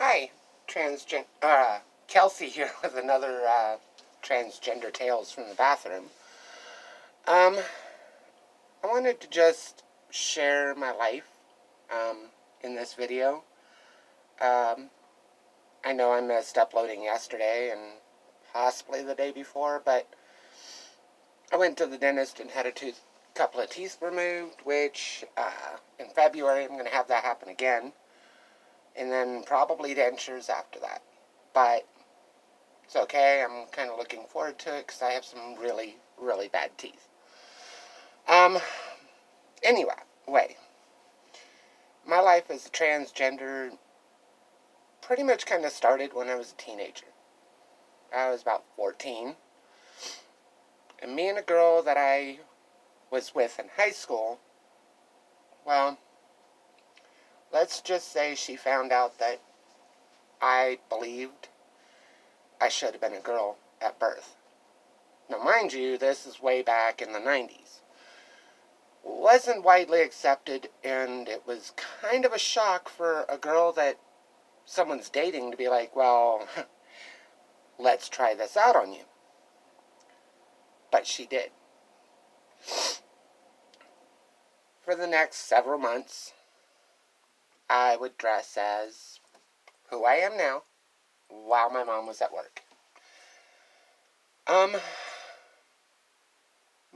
Hi, Kelsey here with another transgender tales from the bathroom. Um, I wanted to just share my life in this video. Um, I know I missed uploading yesterday and possibly the day before, but I went to the dentist and had a couple of teeth removed, which in February I'm going to have that happen again, and then probably dentures after that. But it's okay. I'm kind of looking forward to it because I have some really, really bad teeth. Anyway, my life as a transgender pretty much kind of started when I was a teenager. I was about 14. And me and a girl that I was with in high school, well, let's just say she found out that I believed I should have been a girl at birth. Now, mind you, this is way back in the 90s. Wasn't widely accepted, and it was kind of a shock for a girl that someone's dating to be like, well, let's try this out on you. But she did. For the next several months, I would dress as who I am now while my mom was at work. My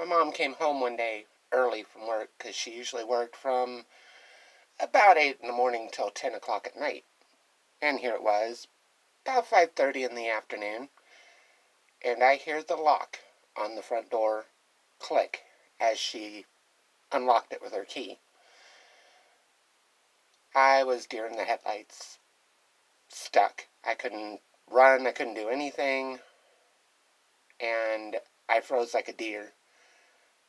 mom came home one day early from work because she usually worked from about 8 in the morning till 10 o'clock at night. And here it was, about 5:30 in the afternoon, and I hear the lock on the front door click as she unlocked it with her key. I was deer in the headlights, stuck. I couldn't run, I couldn't do anything, and I froze like a deer,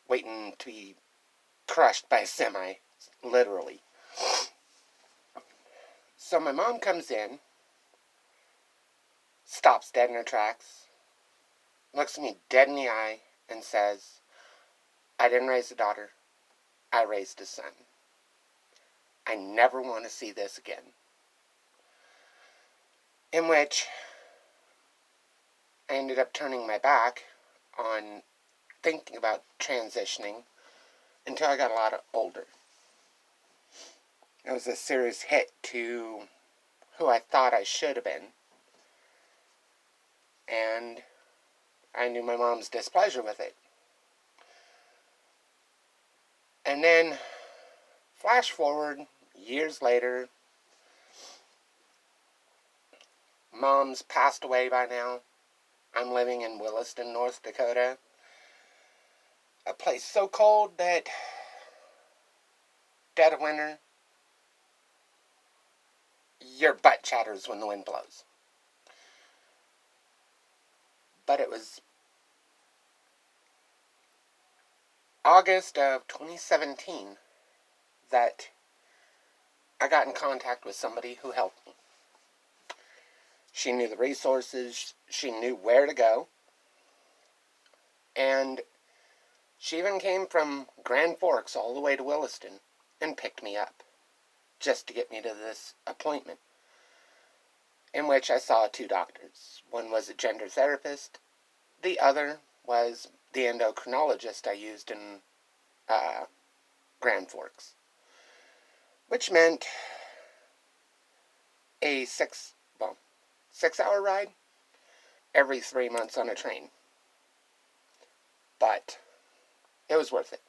waiting to be crushed by a semi, literally. So my mom comes in, stops dead in her tracks, looks at me dead in the eye, and says, I didn't raise a daughter, I raised a son. I never want to see this again. In which I ended up turning my back on thinking about transitioning until I got a lot older. It was a serious hit to who I thought I should have been. And I knew my mom's displeasure with it. And then, flash forward, years later, Mom's passed away by now. I'm living in Williston, North Dakota. A place so cold that dead of winter, your butt chatters when the wind blows. But it was August of 2017 that I got in contact with somebody who helped me. She knew the resources, she knew where to go, and she even came from Grand Forks all the way to Williston and picked me up just to get me to this appointment, in which I saw 2 doctors. One was a gender therapist, the other was the endocrinologist I used in Grand Forks, which meant a 6-hour ride every 3 months on a train. But it was worth it.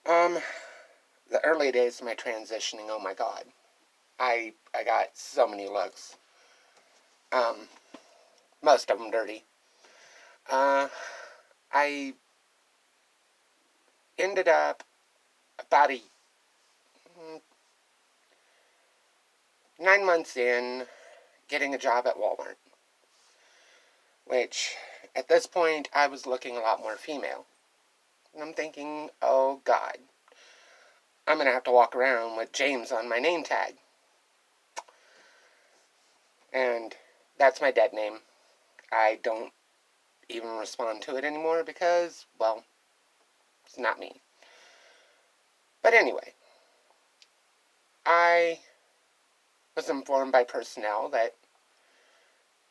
The early days of my transitioning, oh my God. I got so many looks. Most of them dirty. I ended up about 9 months in getting a job at Walmart, which at this point I was looking a lot more female. And I'm thinking, oh God, I'm going to have to walk around with James on my name tag. And that's my dead name. I don't even respond to it anymore because, well, it's not me. But anyway, I was was informed by personnel that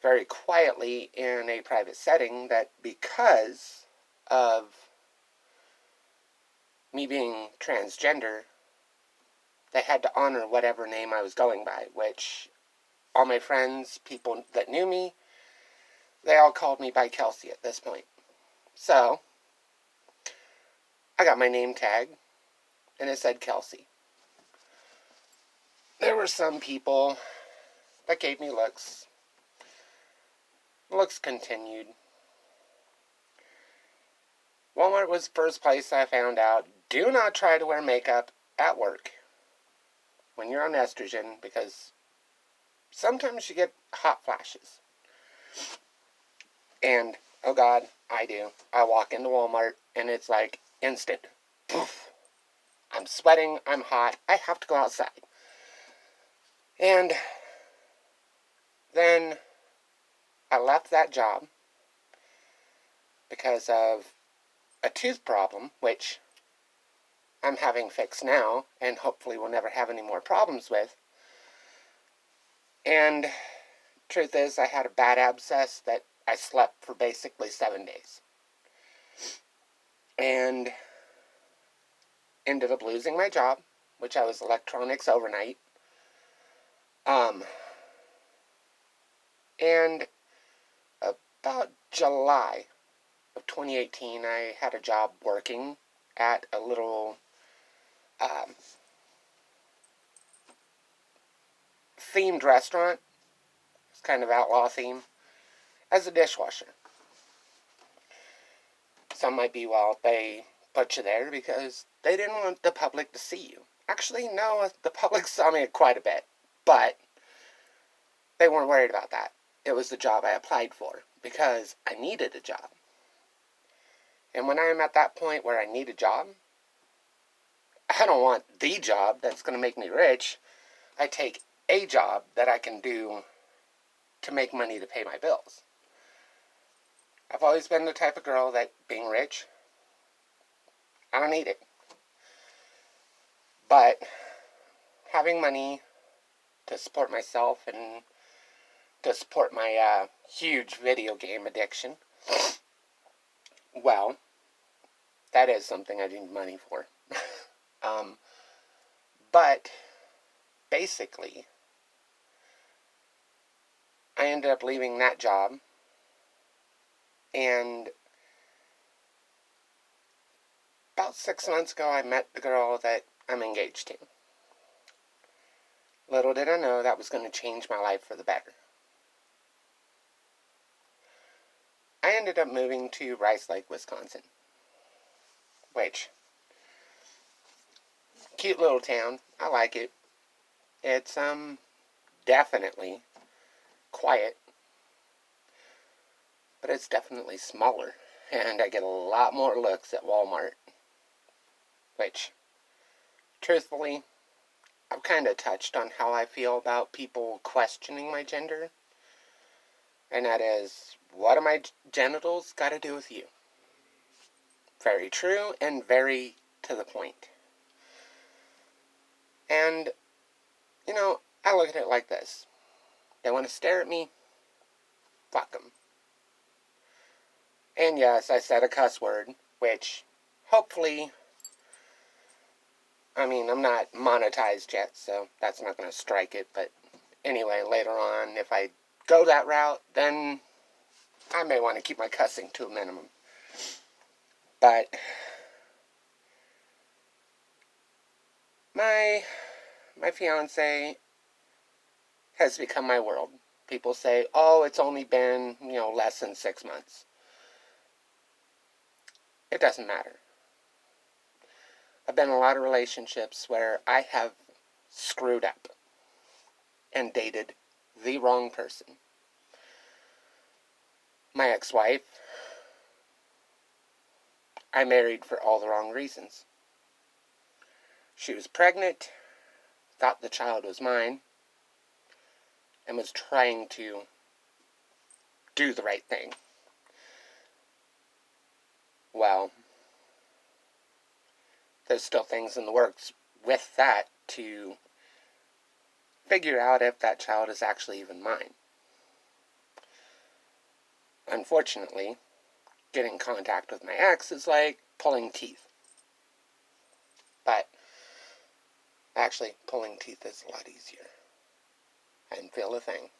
very quietly in a private setting that because of me being transgender, they had to honor whatever name I was going by, which all my friends, people that knew me, they all called me by Kelsey at this point. So, I got my name tag, and it said Kelsey. There were some people that gave me looks. Looks continued. Walmart was the first place I found out, do not try to wear makeup at work when you're on estrogen, because sometimes you get hot flashes. And, oh God, I do. I walk into Walmart, and it's like instant. Poof. I'm sweating, I'm hot, I have to go outside. And then I left that job because of a tooth problem, which I'm having fixed now, and hopefully will never have any more problems with. And truth is, I had a bad abscess that I slept for basically 7 days. And ended up losing my job, which I was electronics overnight. And about July of 2018, I had a job working at a little themed restaurant. It's kind of outlaw theme, as a dishwasher. Some might be, well, they put you there because they didn't want the public to see you. Actually, no, the public saw me quite a bit, but they weren't worried about that. It was the job I applied for because I needed a job. And when I am at that point where I need a job, I don't want the job that's going to make me rich. I take a job that I can do to make money to pay my bills. I've always been the type of girl that being rich, I don't need it. But having money to support myself and to support my huge video game addiction, well, that is something I need money for. But basically, I ended up leaving that job, and about 6 months ago, I met the girl that I'm engaged to. Little did I know that was going to change my life for the better. I ended up moving to Rice Lake, Wisconsin, which, cute little town. I like it. It's, definitely quiet, but it's definitely smaller, and I get a lot more looks at Walmart, which, truthfully, I've kind of touched on how I feel about people questioning my gender, and that is, what do my genitals got to do with you? Very true and very to the point. And, you know, I look at it like this. They want to stare at me? Fuck them. And yes, I said a cuss word, which, hopefully, I mean, I'm not monetized yet, so that's not going to strike it, but anyway, later on, if I go that route, then I may want to keep my cussing to a minimum. But my fiance has become my world. People say, oh, it's only been, less than 6 months. It doesn't matter. I've been in a lot of relationships where I have screwed up and dated the wrong person. My ex-wife, I married for all the wrong reasons. She was pregnant, thought the child was mine, and was trying to do the right thing. Well, there's still things in the works with that to figure out if that child is actually even mine. Unfortunately, getting contact with my ex is like pulling teeth. But actually, pulling teeth is a lot easier. I didn't feel a thing.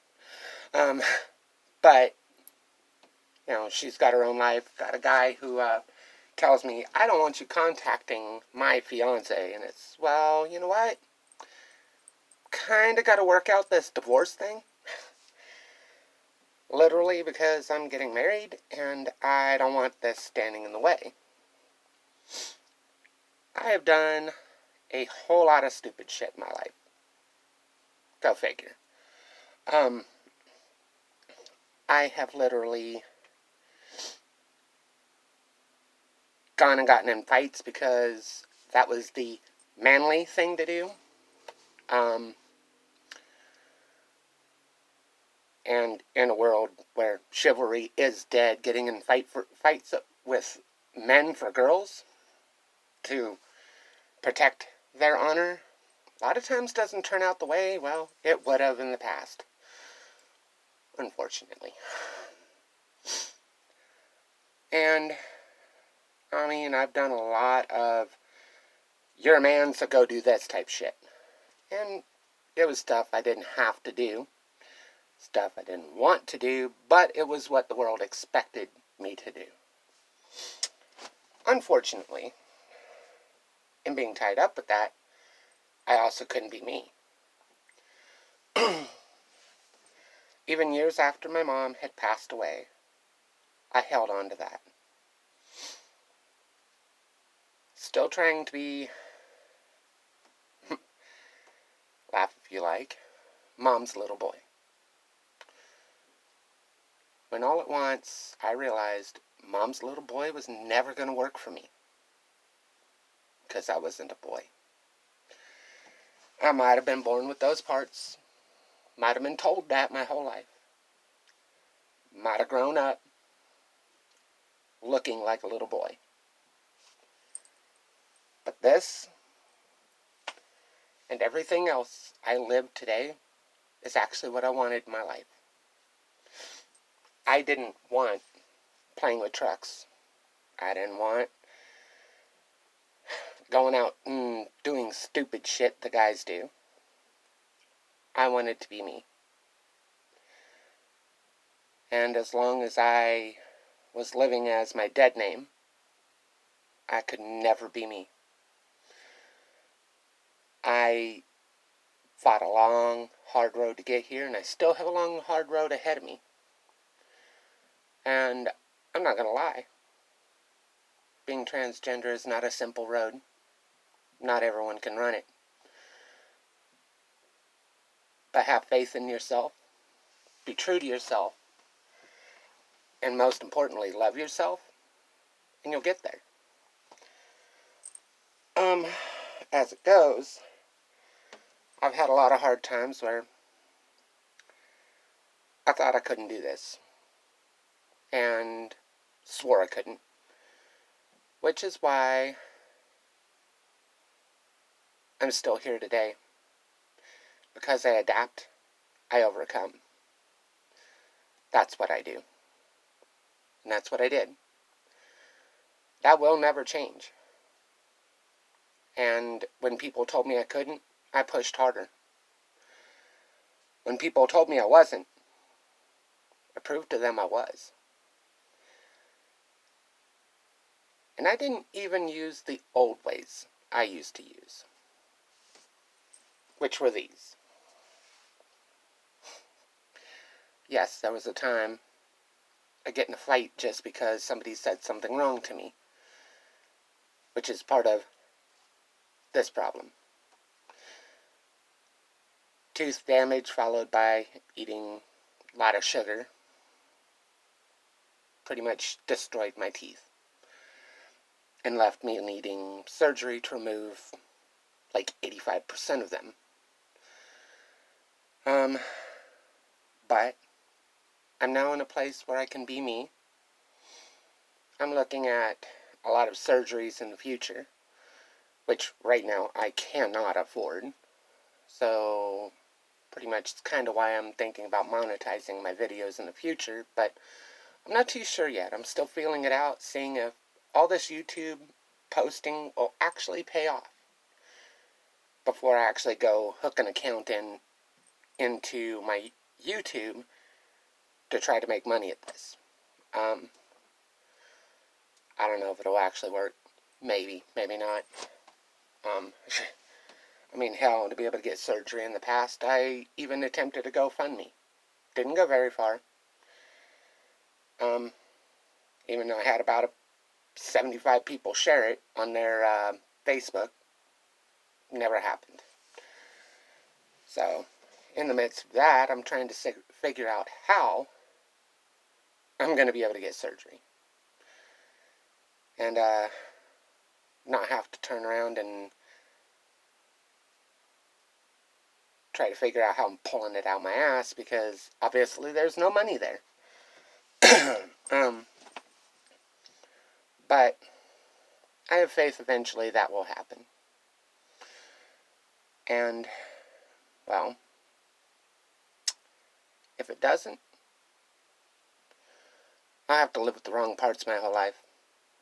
But, you know, she's got her own life. Got a guy who tells me, I don't want you contacting my fiance. And it's, well, you know what? Kind of got to work out this divorce thing. Literally, because I'm getting married and I don't want this standing in the way. I have done a whole lot of stupid shit in my life. Go figure. I have literally gone and gotten in fights because that was the manly thing to do. And in a world where chivalry is dead, getting in fights with men for girls to protect their honor, a lot of times doesn't turn out the way, well, it would have in the past. Unfortunately. And, I mean, I've done a lot of, you're a man, so go do this type shit. And it was stuff I didn't have to do. Stuff I didn't want to do, but it was what the world expected me to do. Unfortunately, in being tied up with that, I also couldn't be me. Even years after my mom had passed away, I held on to that. Still trying to be, laugh if you like, mom's little boy. When all at once I realized mom's little boy was never going to work for me. Because I wasn't a boy. I might have been born with those parts. Might have been told that my whole life. Might have grown up looking like a little boy. But this and everything else I live today is actually what I wanted in my life. I didn't want playing with trucks. I didn't want going out and doing stupid shit the guys do. I wanted to be me. And as long as I was living as my dead name, I could never be me. I fought a long, hard road to get here, and I still have a long, hard road ahead of me. And I'm not going to lie. Being transgender is not a simple road. Not everyone can run it. But have faith in yourself. Be true to yourself. And most importantly, love yourself. And you'll get there. As it goes, I've had a lot of hard times where I thought I couldn't do this. And swore I couldn't. Which is why I'm still here today. Because I adapt, I overcome. That's what I do. And that's what I did. That will never change. And when people told me I couldn't, I pushed harder. When people told me I wasn't, I proved to them I was. And I didn't even use the old ways I used to use. Which were these. Yes, there was a time I get in a fight just because somebody said something wrong to me. Which is part of this problem. Tooth damage followed by eating a lot of sugar. Pretty much destroyed my teeth. And left me needing surgery to remove like 85% of them. But I'm now in a place where I can be me. I'm looking at a lot of surgeries in the future, which right now I cannot afford. So pretty much kind of why I'm thinking about monetizing my videos in the future, but I'm not too sure yet. I'm still feeling it out, seeing if all this YouTube posting will actually pay off before I actually go hook an account into my YouTube to try to make money at this. I don't know if it'll actually work. Maybe, maybe not. I mean, hell, to be able to get surgery in the past, I even attempted a GoFundMe. Didn't go very far. Even though I had about 75 people share it on their Facebook, never happened. So, in the midst of that, I'm trying to figure out how I'm going to be able to get surgery. And not have to turn around and try to figure out how I'm pulling it out my ass, because obviously there's no money there. But I have faith eventually that will happen. And, well, if it doesn't, I'll have to live with the wrong parts my whole life.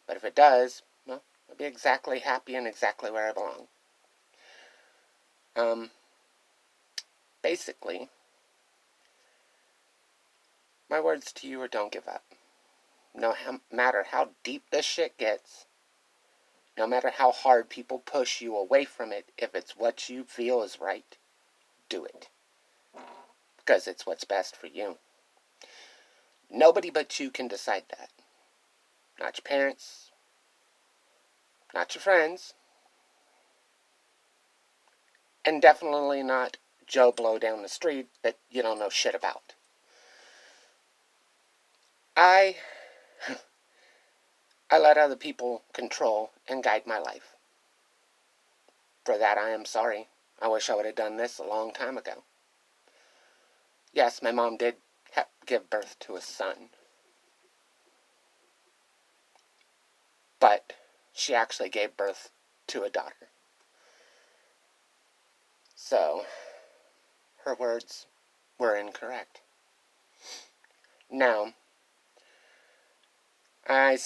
But if it does, well, I'll be exactly happy and exactly where I belong. Basically, my words to you are don't give up. No matter how deep this shit gets, no matter how hard people push you away from it, if it's what you feel is right, do it. Because it's what's best for you. Nobody but you can decide that. Not your parents, not your friends, and definitely not Joe Blow down the street that you don't know shit about. I let other people control and guide my life. For that I am sorry. I wish I would have done this a long time ago. Yes, my mom did give birth to a son. But she actually gave birth to a daughter. So, her words were incorrect. Now, I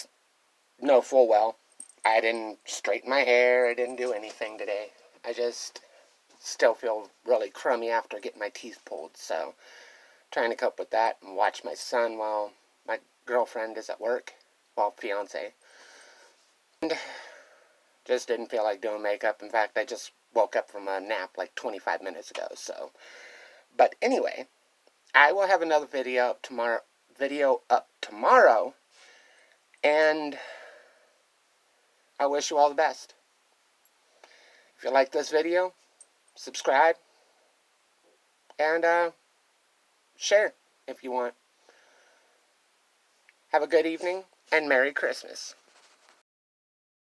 know full well I didn't straighten my hair, I didn't do anything today. I just still feel really crummy after getting my teeth pulled, so trying to cope with that and watch my son while my girlfriend is at work, well, fiance. And just didn't feel like doing makeup. In fact, I just woke up from a nap like 25 minutes ago, so. But anyway, I will have another video up tomorrow, and I wish you all the best. If you like this video, subscribe, and share if you want. Have a good evening, and Merry Christmas.